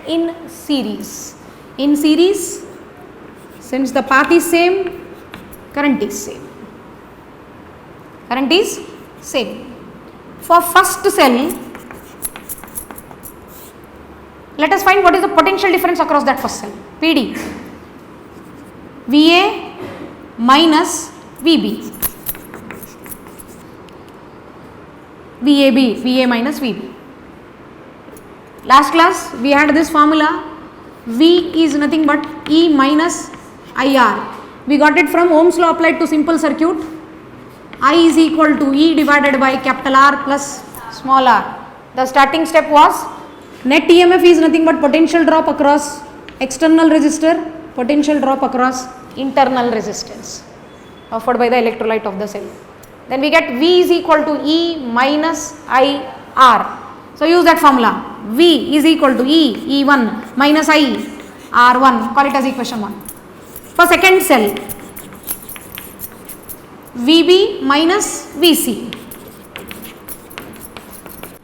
in series. In series, since the path is same, current is same. Current is same. For first cell, let us find what is the potential difference across that first cell. PD. VA minus VB. VAB, VA minus VB. Last class we had this formula, V is nothing but E minus IR. We got it from Ohm's law applied to simple circuit. I is equal to E divided by capital R plus small r. The starting step was net EMF is nothing but potential drop across external resistor, potential drop across internal resistance offered by the electrolyte of the cell. Then we get V is equal to E minus IR. So use that formula. V is equal to E, E1 minus I, R1. Call it as equation 1. For second cell, VB minus VC.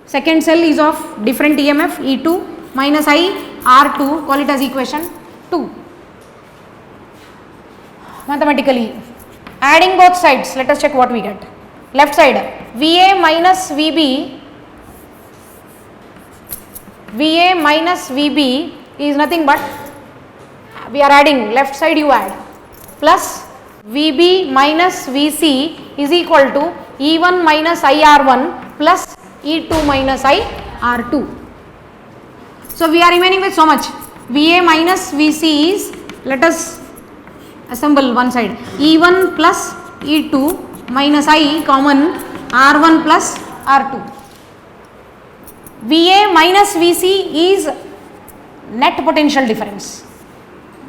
Second cell is of different EMF, E2 minus I, R2. Call it as equation 2. Mathematically, adding both sides, let us check what we get. Left side, VA minus VB. VA minus VB is nothing but, we are adding, left side you add, plus VB minus VC is equal to E1 minus IR1 plus E2 minus IR2. So we are remaining with so much. VA minus VC is, let us assemble one side, E1 plus E2 minus I common R1 plus R2. VA minus VC is net potential difference.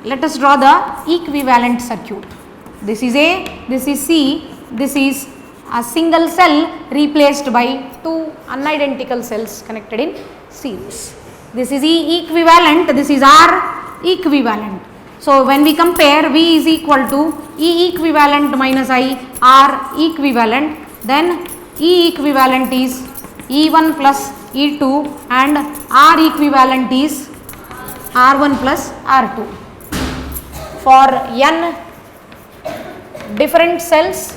Let us draw the equivalent circuit. This is A, this is C, this is a single cell replaced by two unidentical cells connected in series. This is E equivalent, this is R equivalent. So when we compare, V is equal to E equivalent minus I, R equivalent, then E equivalent is E1 plus E2 and R equivalent is R1 plus R2. For n different cells,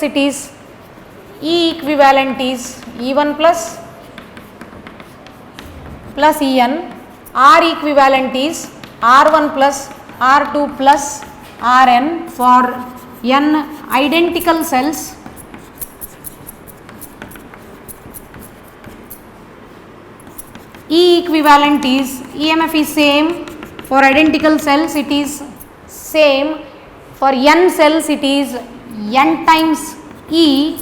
it is E equivalent is E1 plus En, R equivalent is R1 plus R2 plus Rn. For n identical cells, E equivalent is, EMF is same. For identical cells it is same. For n cells it is n times E.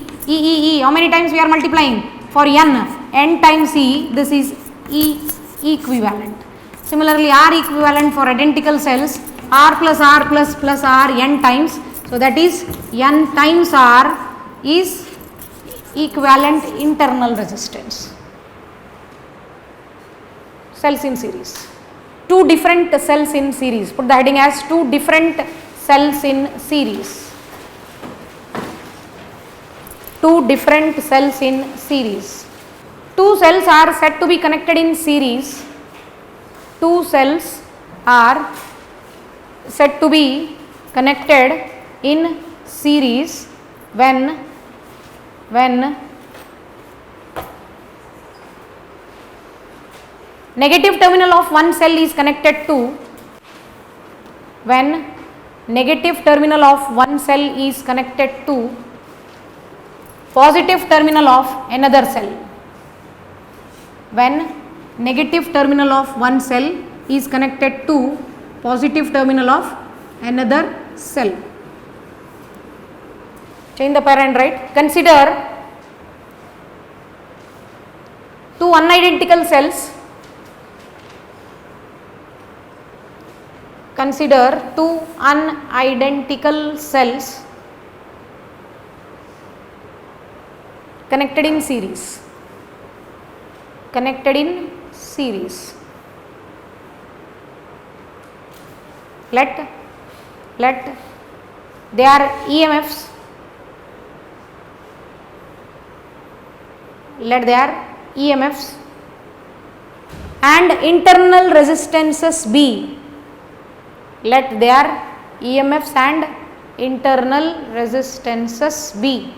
How many times we are multiplying? For n times E, this is E equivalent. Similarly, R equivalent for identical cells, R plus R plus R n times. So that is n times R is equivalent internal resistance. Cells in series. Two different cells in series. Put the heading as two different cells in series. Two different cells in series. Two cells are said to be connected in series. Two cells are said to be connected in series when negative terminal of one cell is connected to, when negative terminal of one cell is connected to positive terminal of another cell. When negative terminal of one cell is connected to positive terminal of another cell. Change the pair and write. Consider two unidentical cells. Consider two unidentical cells connected in series. Connected in series. Let their EMFs, let their EMFs and internal resistances be. Let their EMFs and internal resistances be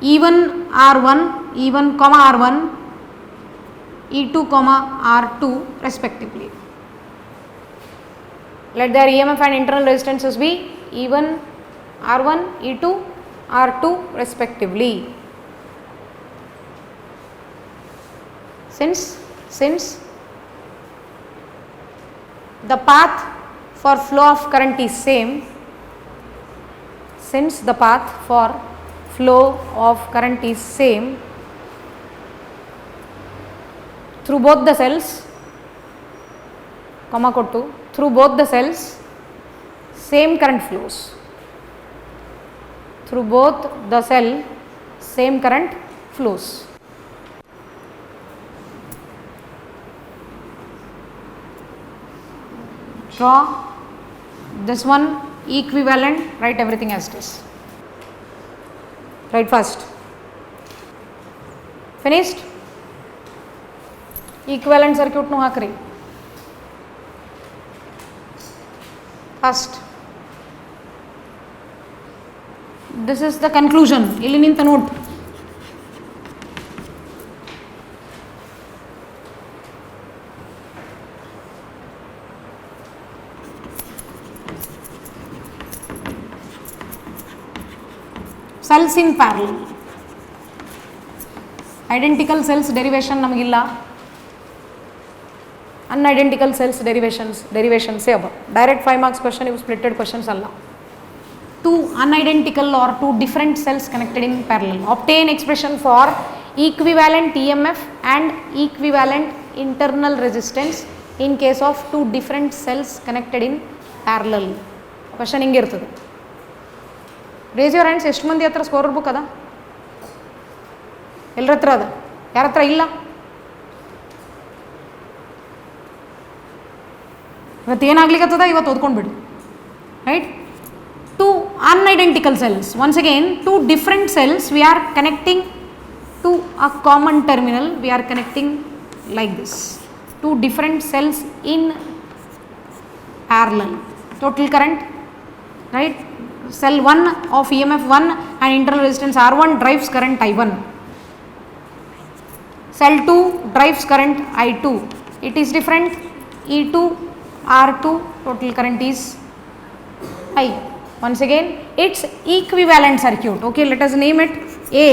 E1 R1, E1 comma R1, E2 comma R2 respectively. Let their EMF and internal resistances be E1 R1, E2 R2 respectively. Since the path for flow of current is same, since the path for flow of current is same through both the cells, comma kottu, through both the cells same current flows, through both the cell same current flows. Draw this one equivalent, write everything as it is. Write first. Finished? Equivalent circuit nu hakri. First. This is the conclusion. Illi ninta note. Cells in parallel. Identical cells derivation namagilla. Unidentical cells derivations say above. Direct 5 marks question, ivu splitted questions alla. Two unidentical or two different cells connected in parallel. Obtain expression for equivalent EMF and equivalent internal resistance in case of two different cells connected in parallel. Question hinge irtade. Raise your hands. ಎಷ್ಟು ಮಂದಿ ಹತ್ರ scorer book ಅದ? ಎಲ್ಲರ ಹತ್ರ ಅದ? ಯಾರ ಹತ್ರ ಇಲ್ಲ? ಇವತ್ತು ಏನಾಗ್ಲಿಕ್ಕತ್ತದ ಇವತ್ತು ಓದ್ಕೊಂಡ್ಬಿಡಿ. Right? Two unidentical cells. Once again, two different cells we are connecting to a common terminal. We are connecting like this. Two different cells in parallel. Total current, right? Cell 1 of EMF 1 and internal resistance R1 drives current I1. Cell 2 drives current I2. It is different. E2 R2 total current is I. Once again, it's equivalent circuit. Okay, let us name it A.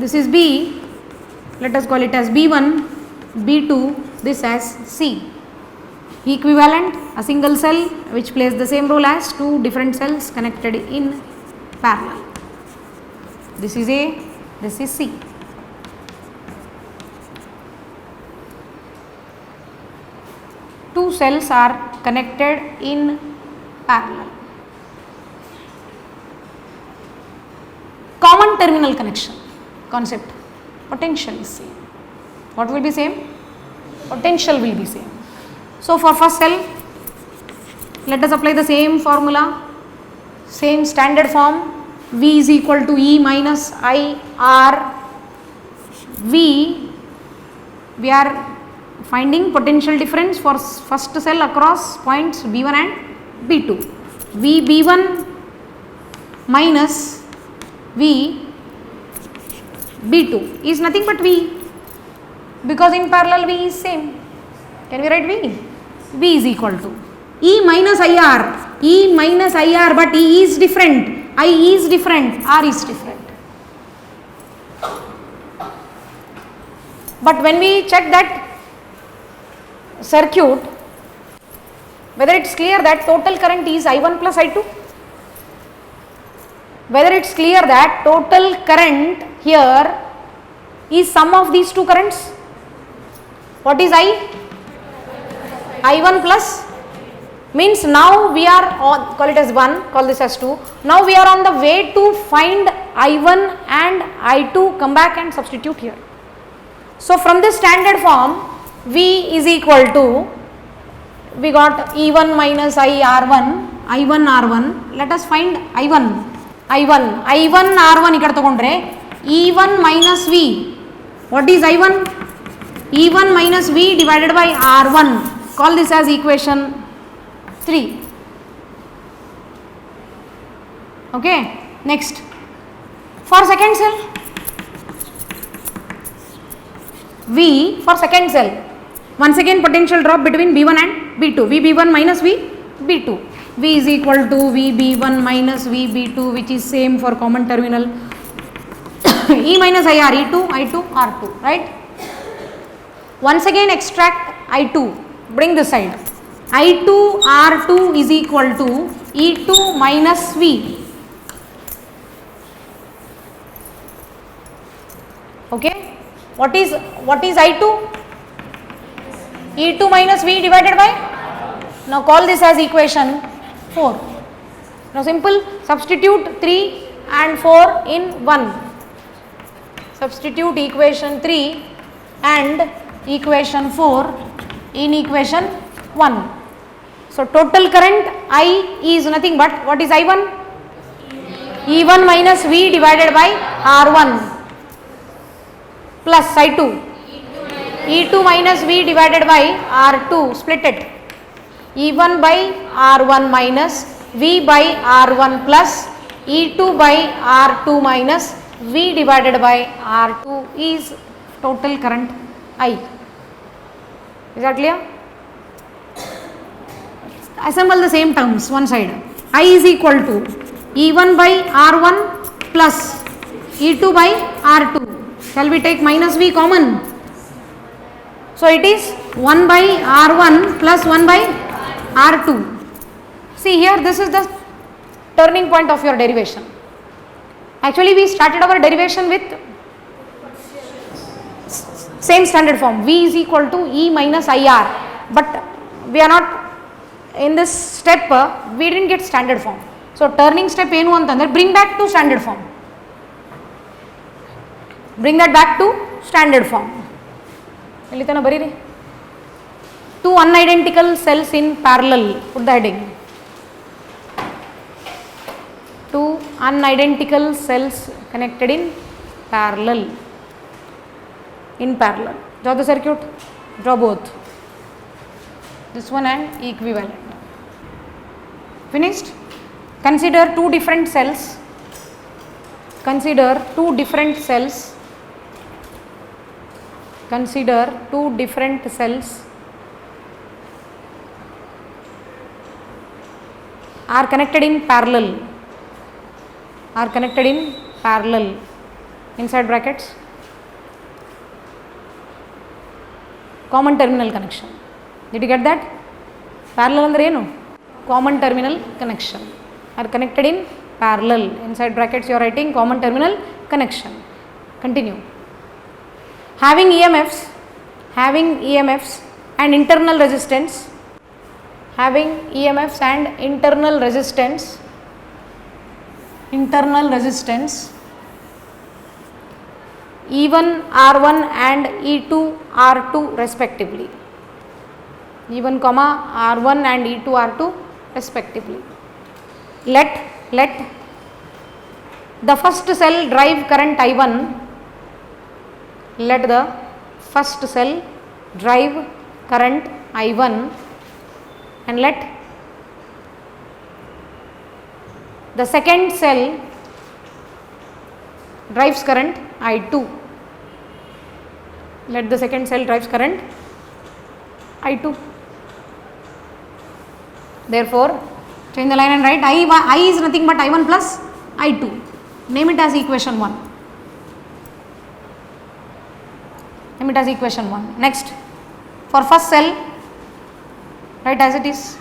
This is B. Let us call it as B1, B2. This as C. Equivalent, a single cell which plays the same role as two different cells connected in parallel. This is A, this is C. Two cells are connected in parallel. Common terminal connection concept. Potential is same. What will be same? Potential will be same. So for first cell, let us apply the same formula, same standard form. V is equal to E minus I R V. We are finding potential difference for first cell across points B1 and B2. V B1 minus V B2 is nothing but V, because in parallel V is same. Can we write V? V is equal to E minus IR, E minus IR, but E is different, I is different, R is different. But when we check that circuit, whether it's clear that total current is I1 plus I2, whether it's clear that total current here is sum of these two currents. What is I? I1 plus, means now we are on, call it as 1, call this as 2. Now we are on the way to find I1 and I2, come back and substitute here. So from this standard form, V is equal to, we got E1 minus I R1, I1 R1. Let us find I1 R1 ikkada tagondre E1 minus V. What is I1? E1 minus V divided by R1. Call this as equation 3. Okay, next. For second cell, V for second cell. Once again potential drop between B1 and B2. VB1 minus VB2. V is equal to VB1 minus VB2, which is same for common terminal. E minus IR, E2, I2, R2, right? Once again extract I2, bring this side. I2 R2 is equal to E2 minus V. Okay, what is I2? E2 minus V divided by, now call this as equation 4. Now simple, substitute 3 and 4 in 1. Substitute equation 3 and equation 4 in equation 1. So total current I is nothing but, what is I1? E1 minus V divided by R1 plus I2. E2 minus V divided by R2, split it. E1 by R1 minus V by R1 plus E2 by R2 minus V divided by R2 is total current I. Is that clear? Assemble the same terms one side. I is equal to E1 by R1 plus E2 by R2. Shall we take minus V common? So it is 1 by R1 plus 1 by R2. See here, this is the turning point of your derivation. Actually we started our derivation with same standard form, V is equal to E minus IR, but we are not in this step, we didn't get standard form. So turning step ಏನು ಅಂತಂದ್ರೆ bring back to standard form. Bring that back to standard form. ಇಲ್ಲಿ ತನ ಬರೀರಿ. Two unidentical cells in parallel, put the heading. Two unidentical cells connected in parallel. Draw the circuit. Draw both. This one and equivalent. Finished? Consider two different cells. Consider two different cells. Consider two different cells are connected in parallel. Are connected in parallel. Inside brackets. Common terminal connection. Did you get that? Parallel andre enu? Common terminal connection. Are connected in parallel. Inside brackets you are writing common terminal connection. Continue. Having EMFs and internal resistance. Having EMFs and internal resistance. Internal resistance. E1 R1 and E2 R2 respectively. E1 comma R1 and E2 R2 respectively. Let the first cell drive current I1. Let the first cell drive current I1 and let the second cell drives current I2. Let the second cell drives current I2. Therefore, change the line and write I is nothing but I1 plus I2. Name it as equation 1. Name it as equation 1. Next, for first cell, write as it is.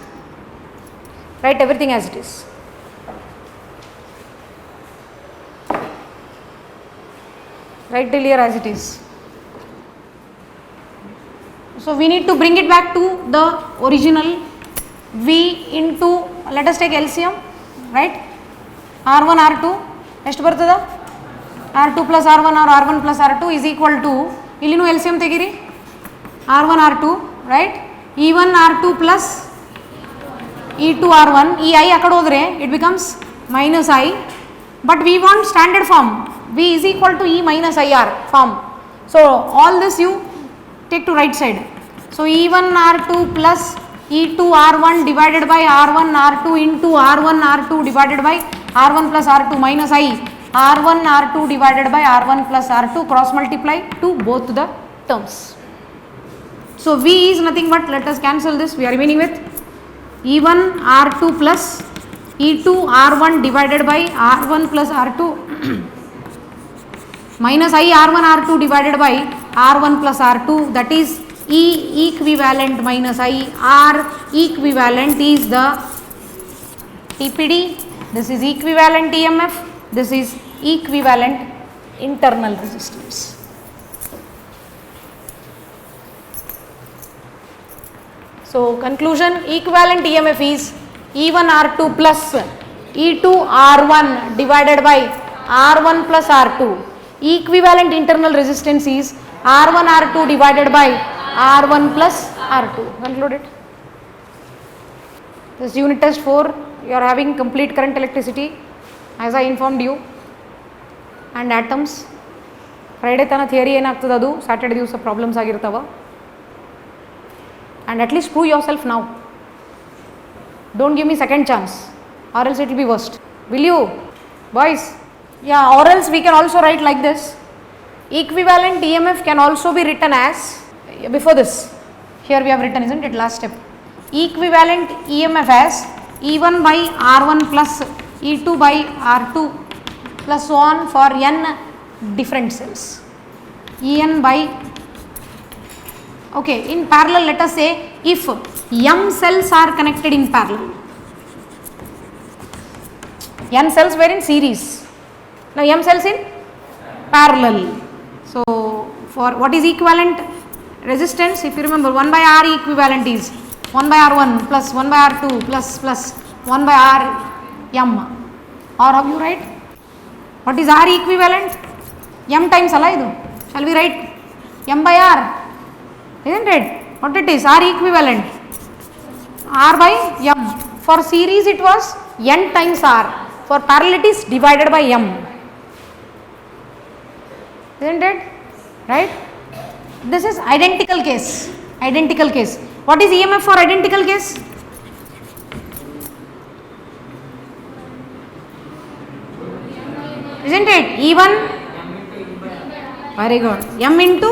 Write everything as it is. Write till here as it is. So we need to bring it back to the original. V into, let us take LCM, right? R1 R2 ಎಷ್ಟು ಬರ್ತದ? R2 plus R1 or R1 plus R2 is equal to, ಇಲ್ಲಿನೂ LCM ತೆಗಿರಿ, R1 R2, right? E1 R2 plus E2 R1, ಈ I ಆ ಕಡೆ ಹೋದರೆ it becomes minus I, but we want standard form. V is equal to E minus IR form. So all this you take to right side. So E1 R2 plus E2 R1 divided by R1 R2 into R1 R2 divided by R1 plus R2 minus I R1 R2 divided by R1 plus R2 cross multiply to both the terms. So V is nothing but, let us cancel this, we are remaining with E1 R2 plus E2 R1 divided by R1 plus R2 minus I R1 R2 divided by R1 plus R2, that is E equivalent minus I R equivalent is the TPD, this is equivalent EMF, this is equivalent internal resistance. So conclusion, equivalent EMF is E1 R2 plus E2 R1 divided by R1 plus R2. Equivalent internal resistance is R1 R2 divided by R1 plus R2. Conclude it. This unit test 4, you are having complete current electricity as I informed you and atoms. Friday tana theory ಏನಾಗ್ತದೆ ಅದು Saturday ದಿವಸ problems ಆಗಿರ್ತಾವ. And at least prove yourself now. Don't give me second chance or else it will be worst. Will you? Boys? Yeah, or else we can also write like this. Equivalent EMF can also be written as, before this, here we have written, isn't it, last step. Equivalent EMF as E1 by R1 plus E2 by R2 plus so on for n different cells. En by, okay, in parallel let us say if m cells are connected in parallel, n cells were in series, now m cells in parallel. So for what is equivalent resistance, if you remember, 1 by R equivalent is 1 by R1 plus 1 by R2 plus 1 by R m, or how you write, what is R equivalent, m times ala idu, shall we write m by R, isn't it, what it is, R equivalent R by m. For series it was n times R, for parallel it is divided by m, isn't it, right? This is identical case, identical case. What is EMF for identical case? Isn't it E1, very good, m into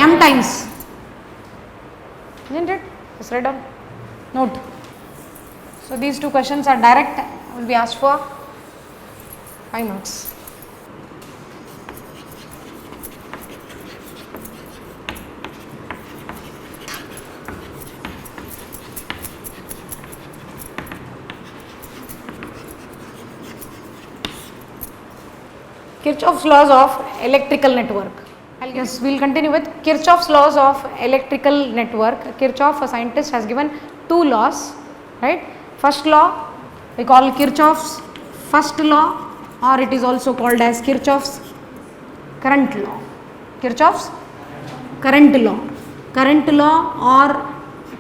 m times, isn't it? Just write down, note. So these two questions are direct, will be asked for 5 marks. Kirchhoff's laws of electrical network. Yes, we will continue with Kirchhoff's laws of electrical network. Kirchhoff, a scientist, has given 2 laws, right? First law we call Kirchhoff's first law, or it is also called as Kirchhoff's current law. Kirchhoff's current law. Current law or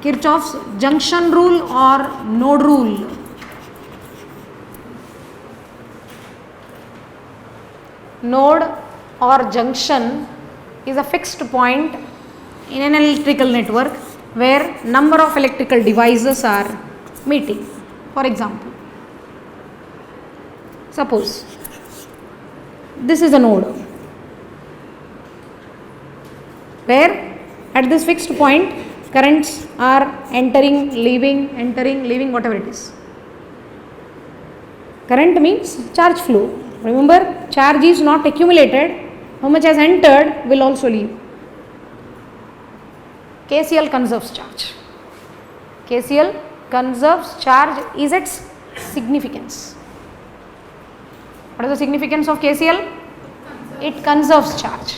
Kirchhoff's junction rule or node rule. Node or junction is a fixed point in an electrical network where number of electrical devices are meeting. For example, suppose this is a node where at this fixed point currents are entering, leaving, whatever it is. Current means charge flow. Remember, charge is not accumulated, how much has entered will also leave. KCL conserves charge. KCL conserves charge is its significance. What is the significance of KCL? It conserves charge.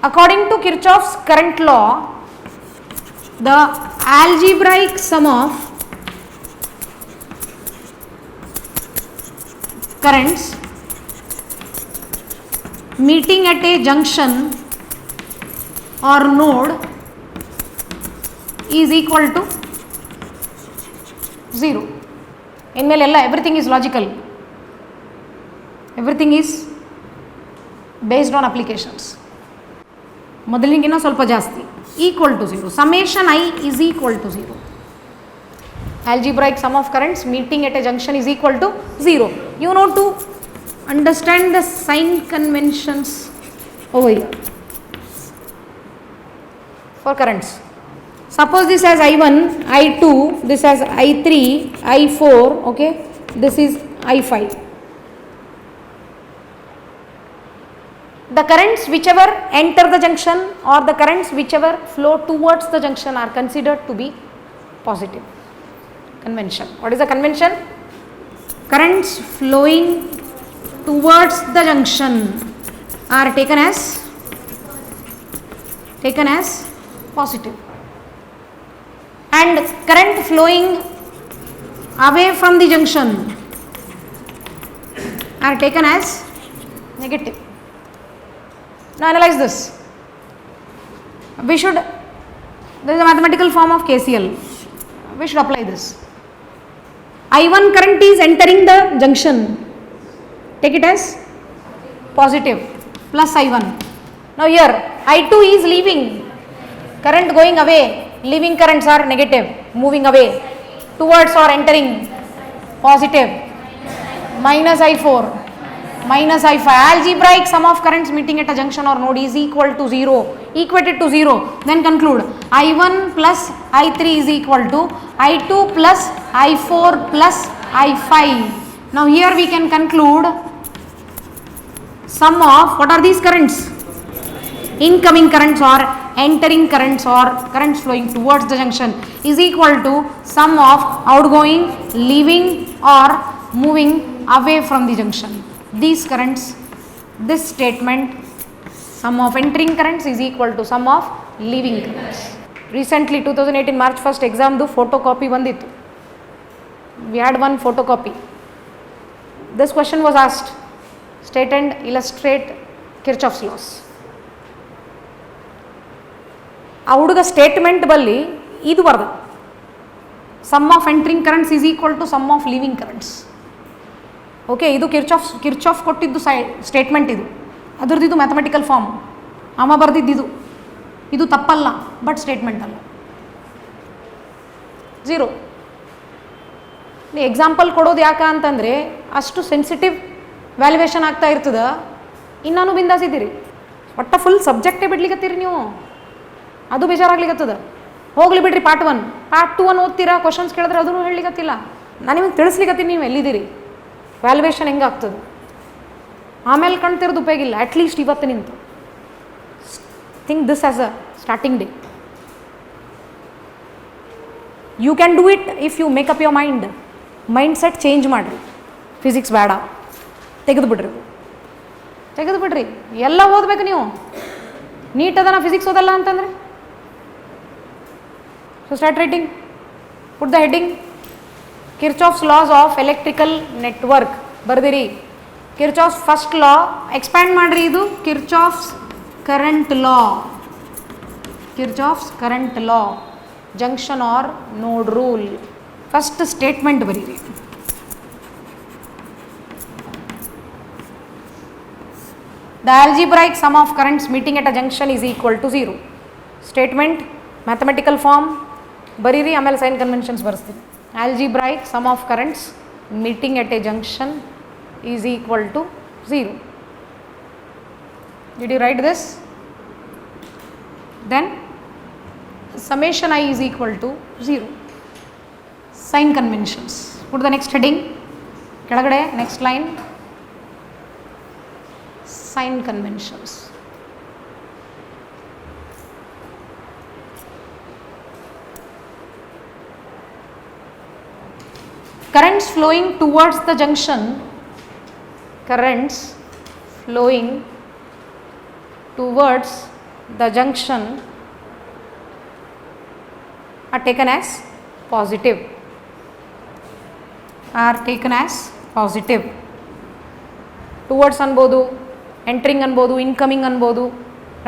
According to Kirchhoff's current law, the algebraic sum of currents meeting at a junction or node is equal to 0. In everything is logical. Everything is based on applications. ಮೊದಲಿಗಿನ್ನ ಸ್ವಲ್ಪ ಜಾಸ್ತಿ. Equal to 0. Summation I is equal to 0. Algebraic sum of currents meeting at a junction is equal to 0. You know to understand the sign conventions over here for currents. Suppose this has I1, I2, this has I3, I4, okay, this is I5. The currents whichever enter the junction or the currents whichever flow towards the junction are considered to be positive. Convention. What is the convention? Currents flowing towards the junction are taken as positive, and current flowing away from the junction are taken as negative. Now analyze this. There is a mathematical form of KCL. We should apply this. I1 current is entering the junction. Take it as positive, plus I1. Now here I2 is leaving, current going away, leaving currents are negative, moving away, towards or entering positive, minus I4, minus I5. Algebraic sum of currents meeting at a junction or node is equal to 0. Equate it to 0. Then conclude I1 plus I3 is equal to I2 plus I4 plus I5. Now here we can conclude sum of what are these currents? Incoming currents or entering currents or currents flowing towards the junction is equal to sum of outgoing, leaving or moving away from the junction. These currents, this statement, sum of entering currents is equal to sum of leaving currents. Recently 2018 March 1st exam du photocopy bandittu. We had one photocopy. This question was asked, state and illustrate Kirchhoff's laws. ಆ ಹುಡುಗ statement ಬಲ್ಲಿ ಇದು ಬರ್ದ, sum of entering currents is equal to sum of leaving currents. Okay, ಇದು Kirchhoff ಕೊಟ್ಟಿದ್ದು statement, ಅದರದ್ದು ಇದು mathematical form, ಅಮ್ಮ ಬರೆದಿದ್ದು ಇದು ತಪ್ಪಲ್ಲ, ಬಟ್ ಸ್ಟೇಟ್ಮೆಂಟ್ ಅಲ್ಲ. 0. ಎಕ್ಸಾಂಪಲ್ ಕೊಡೋದು ಯಾಕೆ ಅಂತಂದರೆ ಅಷ್ಟು ಸೆನ್ಸಿಟಿವ್ ವ್ಯಾಲ್ಯುವೇಷನ್ ಆಗ್ತಾ ಇರ್ತದೆ. ಇನ್ನೂ ಬಿಂದಾಸಿದ್ದೀರಿ, ಒಟ್ಟ ಫುಲ್ ಸಬ್ಜೆಕ್ಟೇ ಬಿಡ್ಲಿಕ್ಕತ್ತೀರಿ ನೀವು, ಅದು ಬೇಜಾರಾಗ್ಲಿಕ್ಕತ್ತದ. ಹೋಗ್ಲಿ ಬಿಡ್ರಿ, ಪಾರ್ಟ್ 1 ಪಾರ್ಟ್ 2 ಓದ್ತೀರಾ, ಕ್ವಶನ್ಸ್ ಕೇಳಿದ್ರೆ ಅದನ್ನು ಹೇಳಲಿಕ್ಕತ್ತಿಲ್ಲ. ನಾನು ನಿಮಗೆ ತಿಳಿಸ್ಲಿಕ್ಕತ್ತೀನಿ ನೀವು ಎಲ್ಲಿದ್ದೀರಿ, ವ್ಯಾಲ್ಯುವೇಷನ್ ಹೆಂಗಾಗ್ತದೆ. ಆಮೇಲೆ ಕಣ್ತಿರೋದು ಉಪಯೋಗಿಲ್ಲ, ಅಟ್ಲೀಸ್ಟ್ ಇವತ್ತು ನಿಂತು think this as a starting day. You can do it if you make up your mind set change ಮಾಡಿರಿ. ಫಿಸಿಕ್ಸ್ ಬೇಡ, ತೆಗೆದು ಬಿಡ್ರಿ, ಎಲ್ಲ ಓದಬೇಕು ನೀವು. ನೀಟ್ ಅದನ್ನ ಫಿಸಿಕ್ಸ್ ಓದಲ್ಲ ಅಂತಂದರೆ. So start writing, put the heading Kirchhoff's laws of electrical network ಬರ್ದಿರಿ. ಕಿರ್ಚಾಫ್ಸ್ ಫಸ್ಟ್ ಲಾ ಎಕ್ಸ್ಪ್ಯಾಂಡ್ ಮಾಡಿರಿ, ಇದು Kirchhoff's current law, junction or node rule. First statement ಬರೀರಿ. The algebraic sum of currents meeting at a junction is equal to 0. Statement, mathematical form ಬರೀರಿ, ಆಮೇಲೆ sign conventions ಬರೆಸ್ತೀನಿ. Algebraic sum of currents meeting at a junction is equal to 0. Did you write this? Then summation I is equal to 0. Sign conventions. Put the next heading, ಕೆಳಗಡೆ next line, sign conventions. Currents flowing towards the junction are taken as positive. Towards ಅನ್ಬೋದು, entering ಅನ್ಬೋದು, incoming ಅನ್ಬೋದು,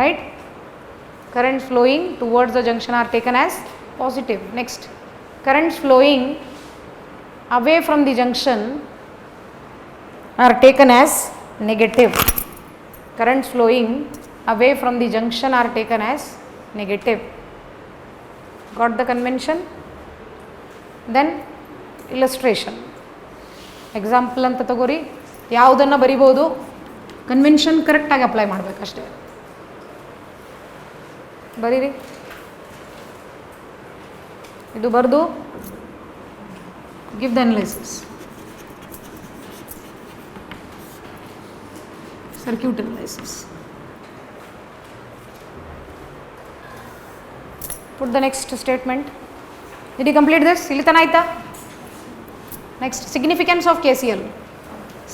right? Currents flowing towards the junction are taken as positive. Next, currents flowing away from the junction are taken as negative. Currents flowing away from the junction are taken as negative. Got the convention? Then illustration. Example anta tagori, ಯಾವುದನ್ನು ಬರಿಬೋದು, convention ಕರೆಕ್ಟಾಗಿ apply ಮಾಡಬೇಕಷ್ಟೇ. ಬರೀರಿ, ಇದು ಬರೆದು give the analysis. Circuit analysis. Put the next statement. Did you complete this? ಇಲ್ಲಿ ತನ ಆಯ್ತಾ? Next, significance of KCL.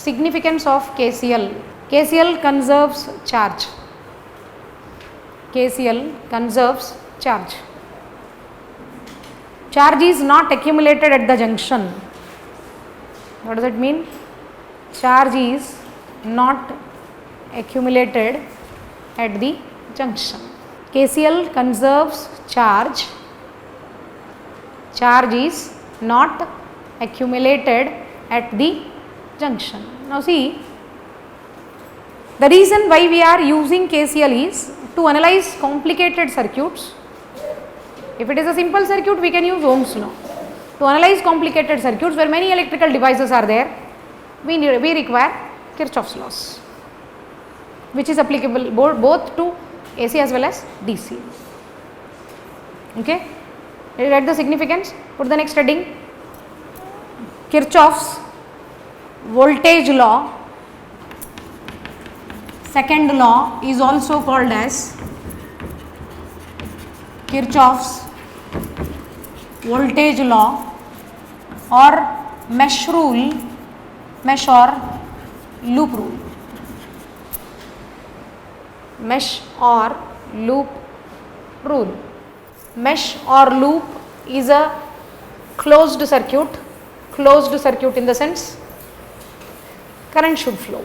Significance of KCL. KCL conserves charge. KCL conserves charge. Charge is not accumulated at the junction. What does it mean? Charge is not accumulated at the junction. KCL conserves charge. Charge is not accumulated at the junction. Now see, the reason why we are using KCL is to analyze complicated circuits. If it is a simple circuit, we can use Ohm's law. To analyze complicated circuits where many electrical devices are there, we require Kirchhoff's laws, which is applicable both to AC as well as DC. Okay, you read the significance. Put the next heading. Kirchhoff's voltage law, second law, is also called as Kirchhoff's voltage law or mesh rule, mesh or loop rule. Mesh or loop rule. Mesh or loop is a closed circuit. Closed circuit in the sense current should flow.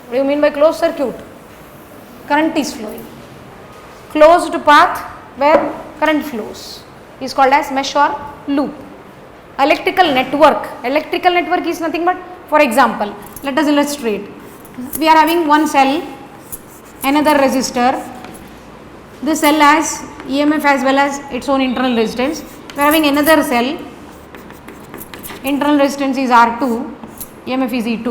What do you mean by closed circuit? Current is flowing. Closed path where current flows is called as mesh or loop. Electrical network. Electrical network is nothing but, for example, let us illustrate. We are having one cell, another resistor. This cell has EMF as well as its own internal resistance. We are having another cell. Internal resistance is R2, EMF is E2.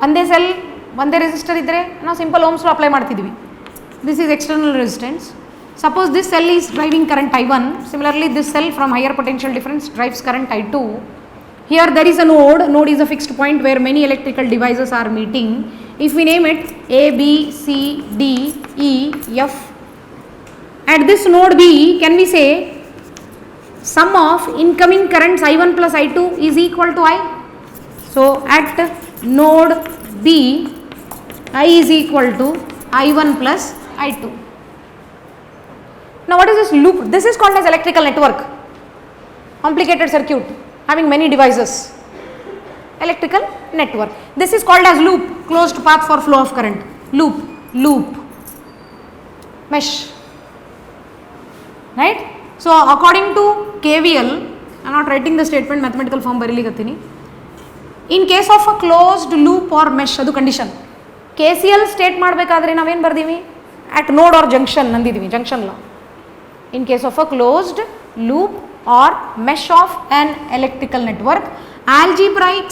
ಒಂದೇ cell ಒಂದೇ resistor ಇದ್ದರೆ ನಾವು simple Ohm's law apply ಮಾಡ್ತಿದ್ವಿ. This is external resistance. Suppose this cell is driving current I1. Similarly this cell from higher potential difference drives current I2. Here there is a node. Node is a fixed point where many electrical devices are meeting. If we name it A, B, C, D, E, F. At this node B, can we say sum of incoming currents I1 plus I2 is equal to I? So at node B, I is equal to I1 plus I2. Now what is this loop? This is called as electrical network. Complicated circuit having many devices. Electrical network. This is called as loop, closed path for flow of current. Loop, loop, mesh. Right? So according to KVL, I am not writing the statement, mathematical form bariligattini. In case of a closed loop or mesh, adu condition. KCL state ಮಾಡಬೇಕಾದ್ರೆ ನಾವೇನು ಬರ್ದೀವಿ? At node or junction ಅಂದಿದ್ದೀವಿ, junction law. In case of a closed loop or mesh of an electrical network, algebraic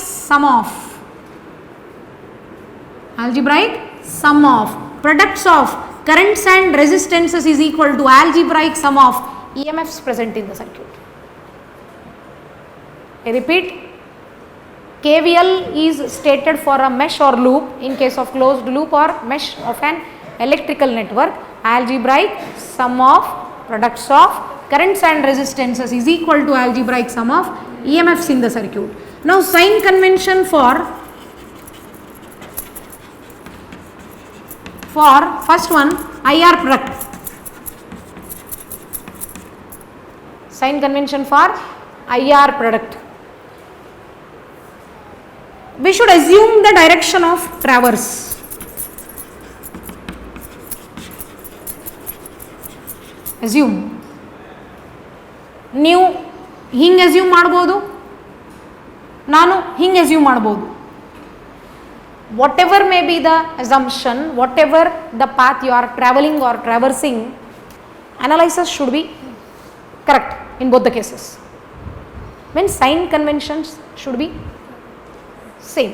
sum of products of currents and resistances is equal to algebraic sum of EMFs present in the circuit. I repeat, KVL is stated for a mesh or loop. In case of closed loop or mesh of an electrical network, algebraic sum of products of currents and resistances is equal to algebraic sum of EMFs in the circuit. Now sign convention for first one, IR product. Sign convention for IR product. We should assume the direction of traverse. Assume. ನೀವು ಹಿಂಗೆ assume ಮಾಡ್ಬೋದು, ನಾನು ಹಿಂಗೆ assume ಮಾಡ್ಬೋದು. Whatever may be the assumption, whatever the path you are traveling or traversing, analysis should be correct in both the cases. When sign conventions should be same.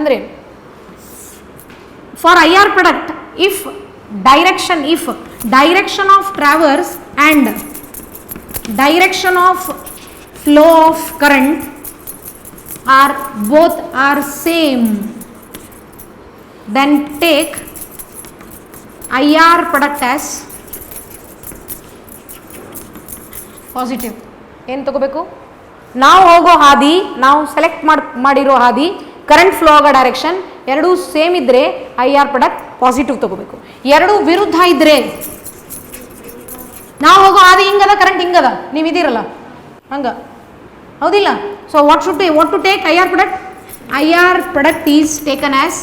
Andre for IR product, if direction of traverse and direction of flow of current are both are same, then take IR product as positive. ಏನು ತಗೋಬೇಕು? ನಾವು ಹೋಗೋ ಹಾದಿ, ನಾವು select ಮಾಡಿರೋ ಹಾದಿ, current flow ಆಗೋ direction ಎರಡೂ ಸೇಮ್ ಇದ್ದರೆ IR ಪ್ರಾಡಕ್ಟ್ ಪಾಸಿಟಿವ್ ತಗೋಬೇಕು. ಎರಡೂ ವಿರುದ್ಧ ಇದ್ದರೆ, ನಾವು ಹೋಗೋ ಹಾದಿ ಹಿಂಗದ, ಕರೆಂಟ್ ಹಿಂಗದ, ನೀವು ಇದ್ದೀರಲ್ಲ ಹಂಗೆ, ಹೌದಿಲ್ಲ? So what to take IR product? IR product is taken as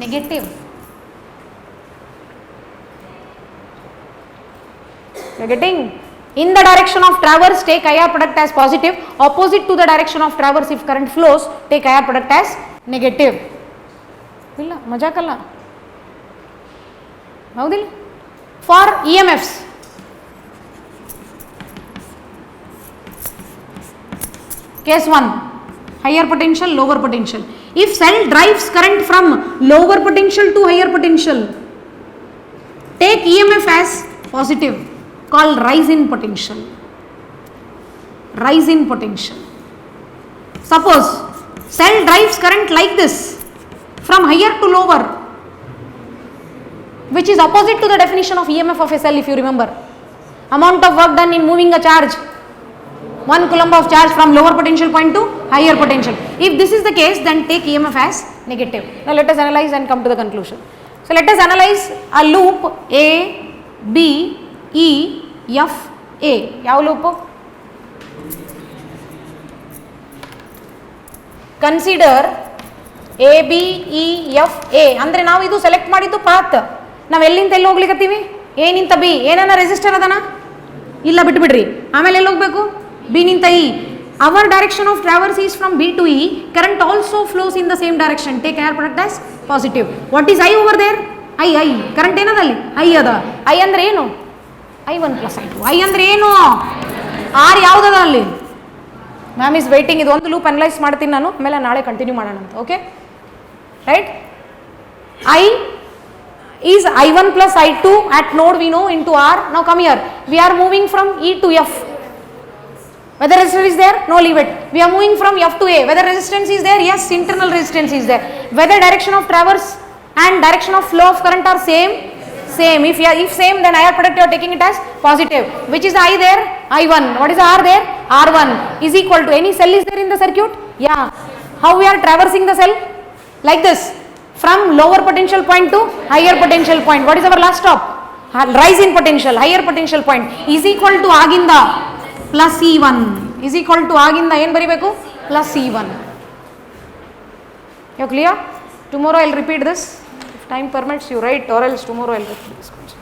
negative. Getting in the direction of traverse, take IR product as positive. Opposite to the direction of traverse, if current flows, take IR product as negative. ಇಲ್ಲ ಮಜಾಕಲ್ಲ, ಹೌದಿಲ್ಲ? For EMFs, case 1, higher potential, lower potential. If cell drives current from lower potential to higher potential, take EMF as positive, called rise in potential. Rise in potential. Suppose cell drives current like this from higher to lower, which is opposite to the definition of EMF of a cell, if you remember. Amount of work done in moving a charge, 1 coulomb of charge from lower potential point to higher potential. If this is the case, then take EMF as negative. Now let us analyze and come to the conclusion. So let us analyze a loop A, B, E, F, A. ಯಾವ loop? Consider A B E F A. ಅಂದರೆ ನಾವು ಇದು select ಮಾಡಿದ್ದು path. ನಾವು ಎಲ್ಲಿಂದ ಎಲ್ಲಿ ಹೋಗ್ಲಿಕ್ಕತ್ತೀವಿ? A ನಿಂತ ಬಿ. ಏನನ್ನ ರೆಸಿಸ್ಟರ್ ಅದನ? ಇಲ್ಲ, ಬಿಟ್ಬಿಡ್ರಿ. ಆಮೇಲೆ ಎಲ್ಲಿ ಹೋಗ್ಬೇಕು? ಬಿ ನಿಂತ E. Our direction of traverse is from B to E. Current also flows in the same direction. Take IR product as positive. What is I over there? I current ಏನದ ಅಲ್ಲಿ? I ಅದ. I ಅಂದ್ರೆ ಏನು? I1 plus I2. I ಅಂದರೆ ಏನು? R ಯಾವುದದ ಅಲ್ಲಿ? Ma'am is waiting. ಇದು ಒಂದು ಲೂಪ್ ಅನಲೈಸ್ ಮಾಡ್ತೀನಿ ನಾನು, ಆಮೇಲೆ ನಾಳೆ ಕಂಟಿನ್ಯೂ ಮಾಡೋಣ ಅಂತ. Okay, right? I is I1 plus I2 at node we know into R. Now come here. We are moving from E to F. Whether resistance is there? No, leave it. We are moving from F to A. Whether resistance is there? Yes, internal resistance is there. Whether direction of traverse and direction of flow of current are same? Same. If same, then IR product you are taking it as positive. Which is the I there? I1. What is the R there? R1 is equal to, any cell is there in the circuit? Yeah. How we are traversing the cell? Like this. From lower potential point to higher potential point. What is our last stop? Rise in potential. Higher potential point is equal to ಆಗಿಂದ plus E1 is equal to ಆಗಿಂದ ಏನು ಬರಿಬೇಕು? plus E1. You clear? Tomorrow I will repeat this. If time permits, you write, or else tomorrow I will repeat this question.